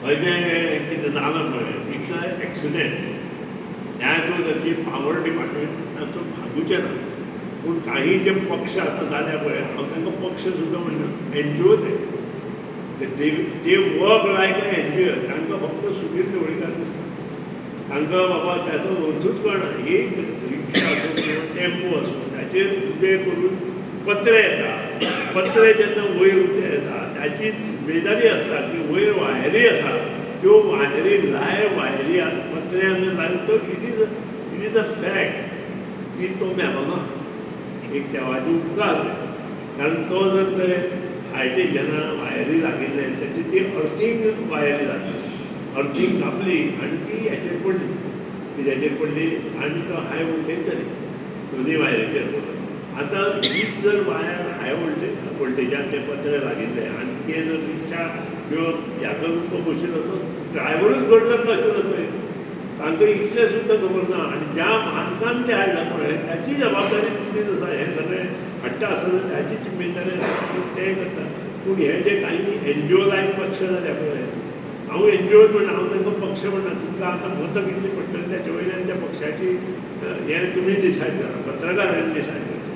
अजय कितें जालां पळय इतलो एक्सिडेंट ह्या हातूंत ताची पावर डिपार्टमेंटाचो भागूचें ना पूण काही जे पक्ष आतां जाल्या पळय हांव तांकां पक्ष सुद्दां म्हणना एनजीओ ते वर्क लायक एनजीओ तांकां फक्त सुधीर ढवळीकर दिसता तांकां बाबा त्याचो अर्थूच कळना एक रिक्षा आसूं किंवा टेम्पो आसूं ताचेर उबे करून पत्रे येता पत्रे जेन्ना वयर उते येता ताची बेजारी आसता की वयर वायरी आसा त्यो वायरी लायव्ह वायरी पत्र्यान लायव्ह तो इट इज अ फॅक्ट की तो मेलो ना एक देवाचे उपकार कारण तो जर ते हायटी जेन्ना वायरी लागिल्ले त्याची ती अर्थींग वायरी जाता अर्थींग कापली आनी ती हेचेर पडली कित्याचेर पडली आनी तो हाय वोल्टेज जाली दोनी वायरीचेर पडलो आतां हीच जर वायर हाय वोल्टेजान ते पत्रे लागिल्ले आनी ते जर रिक्षा किंवा ह्या करून तो बशिल्लो तो ड्रायव्हरूच गडगड नाशिल्लो पळय तांकां इतलें सुद्दां खबर ना आनी ज्या मानकान ते हाडला पळय ताची जबाबदारी तितलीच आसा हें सगळें हाडटा आसतना ताची जिम्मेदारी आसा ते करता पूण हे जे काही एनजीओ लायक पक्ष जाल्या पळय हांव एनजीओ म्हणना हांव तांकां पक्ष म्हणना तुमकां आतां मतां कितली पडटली त्याचे वयल्यान त्या पक्षाची हें तुमी डिसायड करा पत्रकारांनी डिसायड करचें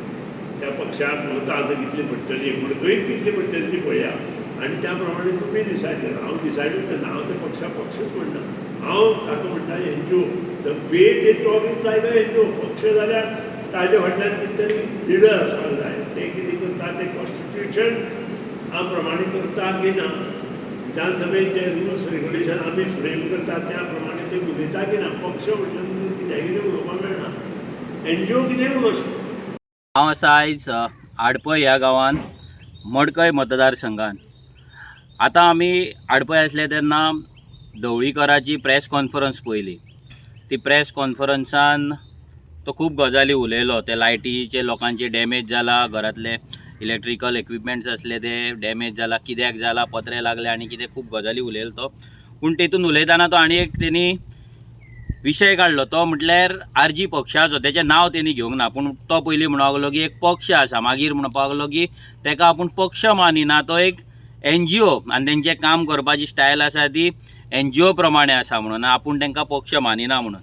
त्या पक्षाक मतां आतां कितली पडटली मडकयत कितली पडटली ती पळया आनी त्या प्रमाणे तुमी डिसायड करा हांव डिसायडूच करना हांव त्या पक्षाक पक्षूच म्हणना हांव ताका म्हणटा NGO the way they talk is like NGO पक्ष जाल्यार ताजे फाटल्यान कितें तरी लिडर आसपाक जाय ते कितें करता ते कॉन्स्टिट्यूशन प्रमाणे करता की ना विधानसभेचे रुल्स रेग्युलेशन आमी फ्रेम करता त्या प्रमाणे ते उलयता की ना पक्ष म्हणटा कित्याक कितें उलोवपाक मेळना एनजीओ कितेंय उलोवंक शकता हांव आसा आयज आडपय ह्या गांवांत मडकय मतदारसंघात आतां आमी आडपय आसले तेन्ना ढवळीकराची प्रेस कॉन्फरन्स पळयली ती प्रेस कॉन्फरन्सान तो खूब गजाली उलयलो ते लायटीचे लोकांचे डॅमेज जाला घरांतले इलेक्ट्रिकल इक्विपमेंट्स आसले ते डॅमेज जाला कित्याक जाला पत्रे लागले आनी कितें खूब गजाली उलयलो तो पूण तेतून उलयताना तो आनी एक तेणी विशय काडलो तो म्हटल्यार आरजी पक्षाचो तेचें नांव तेणी घेवंक ना पूण तो पयलीं म्हणपाक लागलो की एक पक्ष आसा मागीर म्हणपाक लागलो की तेका आपूण पक्ष मानिना तो एक एनजीओ आनी तेंचें काम करपाची स्टायल आसा ती एनजीओ प्रमाणे आसा म्हणून आपूण तांकां पक्ष मानिना म्हणून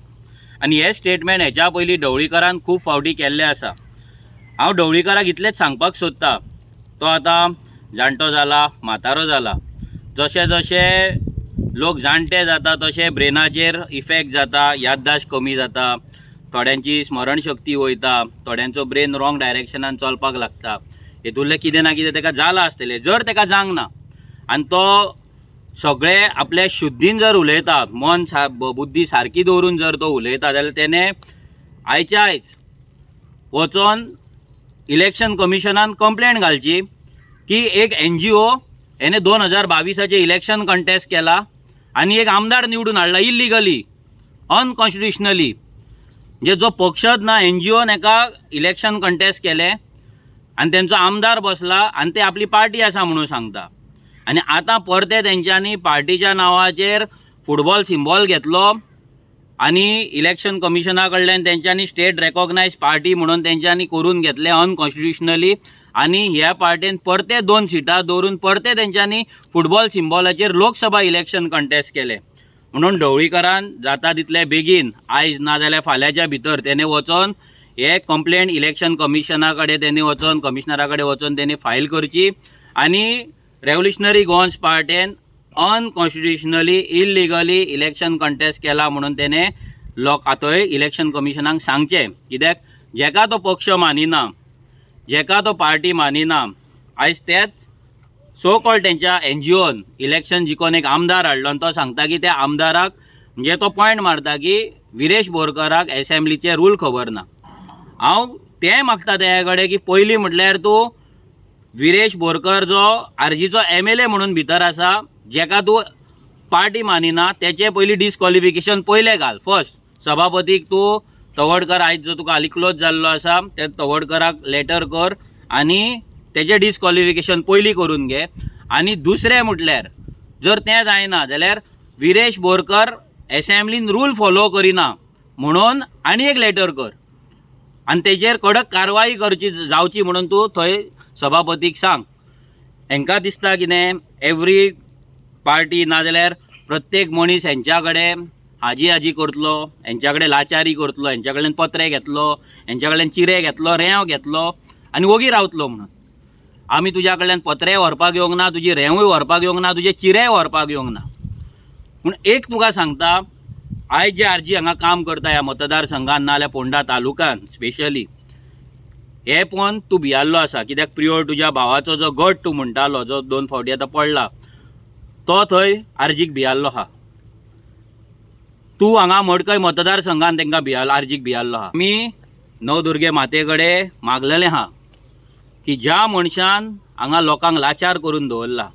आनी हे स्टेटमेंट हेच्या पयलीं ढवळीकरान खूब फावटी केल्ले आसा हांव ढवळीकराक इतलेंच सांगपाक सोदतां तो आतां जाणटो जाला म्हातारो जाला जशे जशे लोक जाणटे जाता तशे ब्रेनाचेर इफेक्ट जाता याददाश्त कमी जाता थोड्यांची स्मरणशक्ती वयता थोड्यांचो ब्रेन रॉंग डायरेक्शनान चलपाक लागता हेतूंतलें कितें ना कितें ताका जालां आसतलें जर ताका जावंक ना आनी तो सगळे आपल्या शुद्धीन जर उलयता मन बुद्धी सारकी दवरून जर तो उलयता जाल्यार तेणे आयच्या आयज वचोन इलेक्शन कमिशनान कंप्लेंट घालची की एक एनजीओ हेणे 2022 इलेक्शन कंटेस्ट केला आनी एक आमदार निवडून हाडला इल्लिगली अनकॉन्स्टिट्युशनली म्हणजे जो पक्षच ना एनजीओन एका इलेक्शन कंटेस्ट केलें आनी तेंचो आमदार बसला आनी ते आपली पार्टी आसा म्हणून सांगता आनी आतां परते तेंच्यांनी पार्टीच्या नांवाचेर फुटबॉल सिम्बॉल घेतलो आनी इलेक्शन कमिशना कडल्यान तेंच्यांनी स्टेट रेकॉग्नायज पार्टी म्हणून तेंच्यांनी करून घेतले अनकॉन्स्टिट्युशनली आनी ह्या पार्टीन परते 2 सिटां दवरून परते तेंच्यांनी फुटबॉल सिम्बॉलाचेर लोकसभा इलेक्शन कंटेस्ट केले म्हणून ढवळीकरान जाता तितले बेगीन आयज ना जाल्यार फाल्यांच्या भितर तेणे वचोन हे कंप्लेंट इलेक्शन कमिशना कडेन तेणी वचोन कमिशनरा कडेन वचोन तेणी फायल करची आनी रेव्होल्युशनरी गोवन्स पार्टीन अनकॉन्स्टिट्युशनली इल्लिगली इलेक्शन कंटेस्ट केला म्हणून तेणे थंय इलेक्शन कमिशनाक सांगचें कित्याक जेका तो पक्ष मानिना जेका तो पार्टी मानिना आयज तेच सो कॉल्ड तेंच्या एनजीओन इलेक्शन जिखोन एक आमदार हाडलो आनी तो सांगता की त्या आमदाराक म्हणजे तो पॉयंट मारता की विरेश बोरकाराक एसेंब्लीचे रूल खबर ना हांव तें मागता त्या कडेन की पयलीं म्हटल्यार तूं विरेश बोरकर जो आरजीचो MLA म्हणून भितर आसा जेका तूं पार्टी मानिना तेचें पयलीं डिस्क्वॉलिफिकेशन पयलें घाल फर्स्ट सभापतीक तूं तवडकर आयज जो तुका हालीं क्लोज जाल्लो आसा ते तवडकराक लेटर कर आनी तेजें डिस्क्वॉलिफिकेशन पयलीं करून घे आनी दुसरें म्हटल्यार जर तें जायना जाल्यार विरेश बोरकर एसेंब्लीन रूल फॉलो करिना म्हणून आनी एक लेटर कर आनी तेजेर कडक कारवाई करची जावची म्हणून तूं थंय सभापतीक सांग. हांकां दिसता कितें एवरी पार्टी नाजाल्यार प्रत्येक मनीस हेंच्या कडेन हाजी करतलो, हेंच्या कडेन लाचारी करतलो, हेंच्या कडल्यान पत्रे घेतलो, हेंच्या कडल्यान चिरे घेतलो, रेंव घेतलो आनी वोगी रावतलो म्हणून. आमी तुज्या कडल्यान पत्रे व्हरपाक येवंक ना, तुजी रेंवूय व्हरपाक येवंक ना, तुजे चिरेय व्हरपाक येवंक ना. पूण एक तुका सांगता, आयज जे आरजी हांगा काम करता ह्या मतदारसंघान नाल्यार फोंडा तालुक्यान स्पेशली, हे पळोवन तूं भियाल्लो आसा. कित्याक प्रियोर तुज्या भावाचो जो गट तूं म्हणटालो, जो 2 फावटी आतां पडला, तो थंय आर्जीक भियाल्लो आहा. तूं हांगा मडकय मतदारसंघान तांकां आर्जीक भियाल्लो आहा. आमी नवदुर्गे माते कडेन मागलेलें आहा की ज्या मनशान हांगा लोकांक लाचार करून दवरला,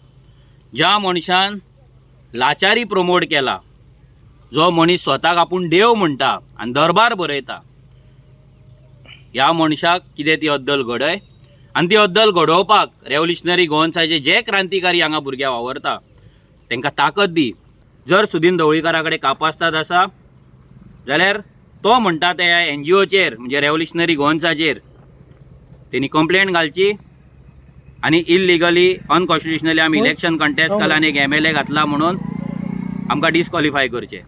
ज्या मनशान लाचारी प्रमोट केला, जो मनीस स्वताक आपूण देव म्हणटा आनी दरबार बरयता, ह्या मनशाक कितें ती अद्दल घडय आनी ती अद्दल घडोवपाक रेव्होल्युशनरी गोवन्साचे जे क्रांतिकारी हांगा भुरगे वावरता तांकां ताकद दी. जर सुदीन ढवळीकारा कडेन कापास्ताद आसा जाल्यार तो म्हणटा त्या NGOचेर म्हणजे रेव्होल्युशनरी गोवन्साचेर तेणी कंप्लेंट घालची आनी इल्लिगली अनकॉन्स्टिट्युशनली आमी इलेक्शन कंटेस्ट केला आनी एक MLA घातला म्हणून आमकां डिस्क्वॉलिफाय करचें.